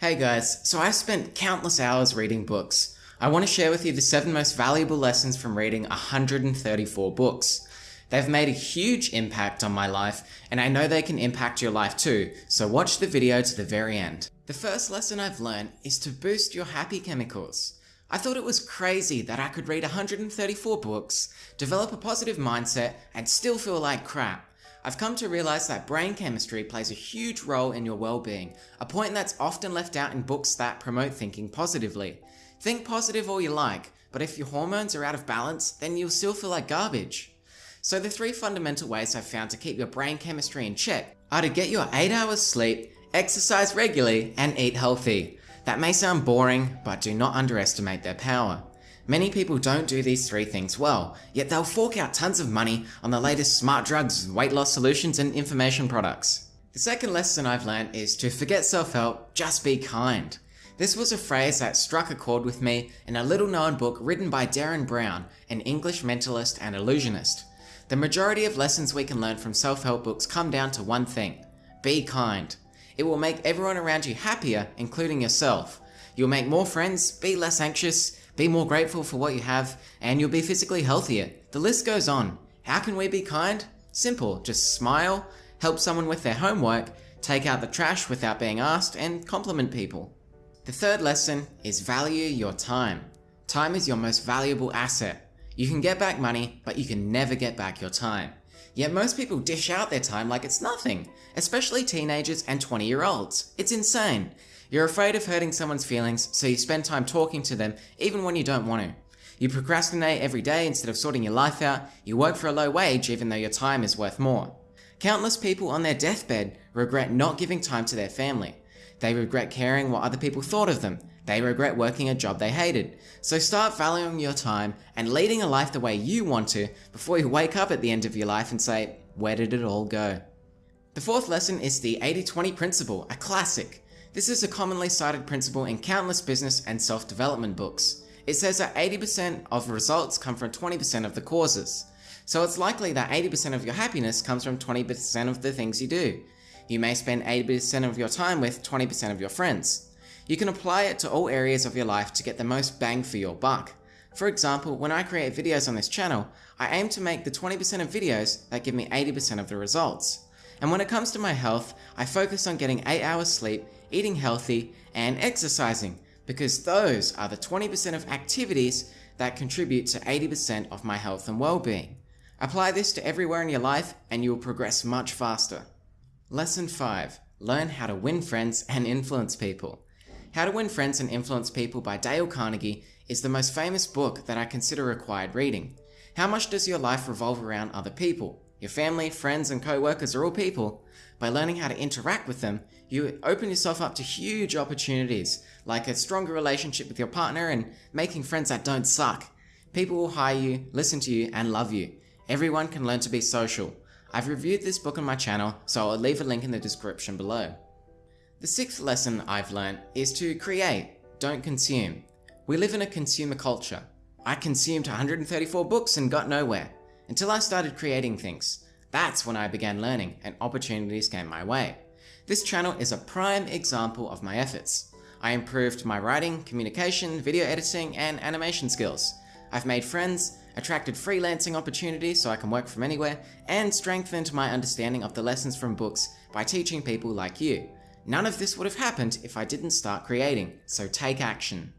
Hey guys, so I've spent countless hours reading books. I want to share with you the 7 most valuable lessons from reading 134 books. They've made a huge impact on my life, and I know they can impact your life too, so watch the video to the very end. The first lesson I've learned is to boost your happy chemicals. I thought it was crazy that I could read 134 books, develop a positive mindset, and still feel like crap. I've come to realize that brain chemistry plays a huge role in your well-being, a point that's often left out in books that promote thinking positively. Think positive all you like, but if your hormones are out of balance, then you'll still feel like garbage. So the 3 fundamental ways I've found to keep your brain chemistry in check are to get your 8 hours sleep, exercise regularly, and eat healthy. That may sound boring, but do not underestimate their power. Many people don't do these 3 things well, yet they'll fork out tons of money on the latest smart drugs, weight loss solutions, and information products. The second lesson I've learned is to forget self-help, just be kind. This was a phrase that struck a chord with me in a little-known book written by Darren Brown, an English mentalist and illusionist. The majority of lessons we can learn from self-help books come down to one thing: be kind. It will make everyone around you happier, including yourself. You'll make more friends, be less anxious, be more grateful for what you have, and you'll be physically healthier. The list goes on. How can we be kind? Simple, just smile, help someone with their homework, take out the trash without being asked, and compliment people. The third lesson is value your time. Time is your most valuable asset. You can get back money, but you can never get back your time. Yet most people dish out their time like it's nothing, especially teenagers and 20-year-olds. It's insane. You're afraid of hurting someone's feelings, so you spend time talking to them even when you don't want to. You procrastinate every day instead of sorting your life out. You work for a low wage even though your time is worth more. Countless people on their deathbed regret not giving time to their family. They regret caring what other people thought of them. They regret working a job they hated. So start valuing your time and leading a life the way you want to before you wake up at the end of your life and say, where did it all go? The fourth lesson is the 80-20 principle, a classic. This is a commonly cited principle in countless business and self-development books. It says that 80% of results come from 20% of the causes. So it's likely that 80% of your happiness comes from 20% of the things you do. You may spend 80% of your time with 20% of your friends. You can apply it to all areas of your life to get the most bang for your buck. For example, when I create videos on this channel, I aim to make the 20% of videos that give me 80% of the results. And when it comes to my health, I focus on getting 8 hours sleep, eating healthy, and exercising, because those are the 20% of activities that contribute to 80% of my health and well-being. Apply this to everywhere in your life and you will progress much faster. Lesson 5. Learn how to win friends and influence people. How to Win Friends and Influence People by Dale Carnegie is the most famous book that I consider required reading. How much does your life revolve around other people? Your family, friends, and co-workers are all people. By learning how to interact with them, you open yourself up to huge opportunities, like a stronger relationship with your partner and making friends that don't suck. People will hire you, listen to you, and love you. Everyone can learn to be social. I've reviewed this book on my channel, so I'll leave a link in the description below. The 6th lesson I've learned is to create, don't consume. We live in a consumer culture. I consumed 134 books and got nowhere, until I started creating things. That's when I began learning and opportunities came my way. This channel is a prime example of my efforts. I improved my writing, communication, video editing, and animation skills. I've made friends, attracted freelancing opportunities so I can work from anywhere, and strengthened my understanding of the lessons from books by teaching people like you. None of this would have happened if I didn't start creating, so take action.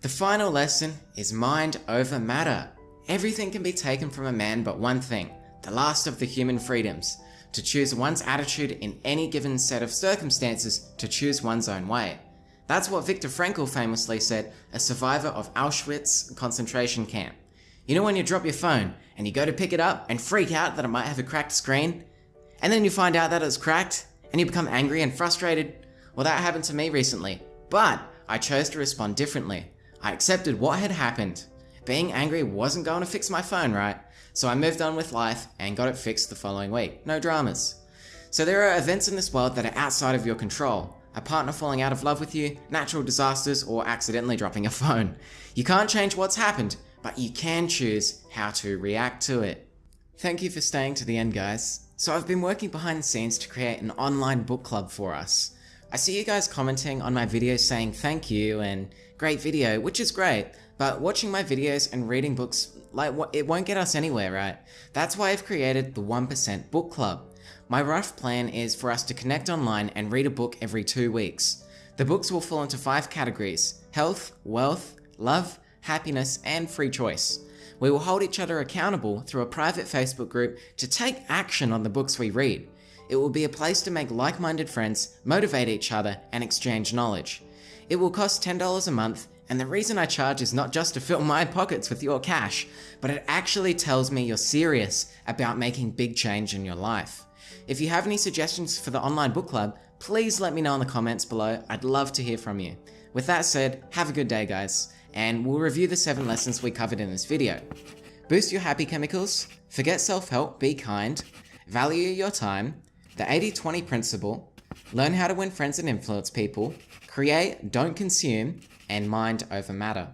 The final lesson is mind over matter. Everything can be taken from a man but one thing, the last of the human freedoms, to choose one's attitude in any given set of circumstances, to choose one's own way. That's what Viktor Frankl famously said, a survivor of Auschwitz concentration camp. You know when you drop your phone and you go to pick it up and freak out that it might have a cracked screen? And then you find out that it's cracked and you become angry and frustrated? Well, that happened to me recently, but I chose to respond differently. I accepted what had happened. Being angry wasn't going to fix my phone, right? So I moved on with life and got it fixed the following week. No dramas. So there are events in this world that are outside of your control. A partner falling out of love with you, natural disasters, or accidentally dropping a phone. You can't change what's happened, but you can choose how to react to it. Thank you for staying to the end, guys. So I've been working behind the scenes to create an online book club for us. I see you guys commenting on my videos saying thank you and great video, which is great, but watching my videos and reading books, it won't get us anywhere, right? That's why I've created the 1% Book Club. My rough plan is for us to connect online and read a book every 2 weeks. The books will fall into 5 categories: health, wealth, love, happiness, and free choice. We will hold each other accountable through a private Facebook group to take action on the books we read. It will be a place to make like-minded friends, motivate each other, and exchange knowledge. It will cost $10 a month, and the reason I charge is not just to fill my pockets with your cash, but it actually tells me you're serious about making big change in your life. If you have any suggestions for the online book club, please let me know in the comments below. I'd love to hear from you. With that said, have a good day guys, and we'll review the 7 lessons we covered in this video. Boost your happy chemicals, forget self-help, be kind, value your time, the 80-20 principle, learn how to win friends and influence people, create, don't consume, and mind over matter.